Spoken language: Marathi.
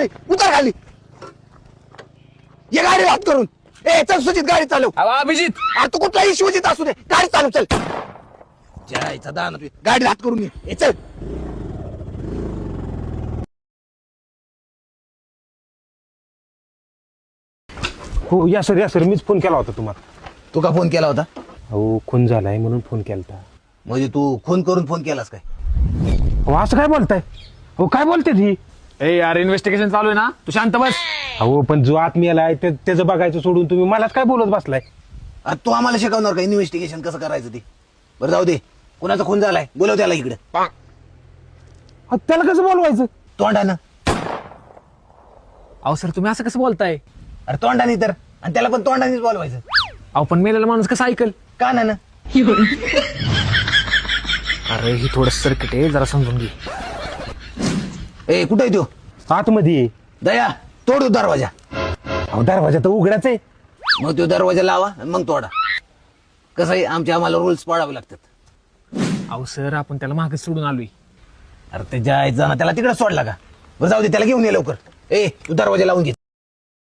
खाली उतर खाली ये गाडी हात करून ए चल सुजित गाडी चालव अभिजित अरे तू कुठलाही शिवजित असू दे गाडी चालव चल जायचा दान गाडी हात करून ये चल हो या सर मीच फोन केला होता तुम्हाला. तू का फोन केला होता हो खून झालाय म्हणून फोन केला. म्हणजे तू फोन करून फोन केलास काय हो असं काय बोलताय. हो काय बोलते ही. ए यार इन्व्हेस्टिगेशन चालू आहे ना तू शांत बस. हो पण जो आत्मीयाला आहे त्याचं बघायचं सोडून तुम्ही मलाच काय बोलत बसलाय. अरे तू आम्हाला शिकवणार का इन्व्हेस्टिगेशन कसं करायचं ते बरं जाऊ दे कुणाचा खून झालाय बोलव त्याला इकडे त्याला कसं बोलवायचं. तोंडानं अहो सर तुम्ही असं कसं बोलताय. अरे तोंडाने तर आणि त्याला पण तोंडानेच बोलवायचं अहो पण मेलेला माणूस कसं ऐकल. कानानं अरे ही थोडं सर्किट आहे जरा समजून घे. ए कुठे आहे तो आतमध्ये ये. दया तोड दरवाजा अहो दरवाजा तर उघडाच आहे. मग तो दरवाजा लावा आणि मग तोडा कसं आहे आम्हाला रूल्स पाळावे लागतात. अहो सर आपण त्याला मागच सोडून आलोय. अरे ते जायचं ना त्याला तिकडे सोडला का बरं जाऊ दे त्याला घेऊन ये लवकर ए तू दरवाजा लावून घे.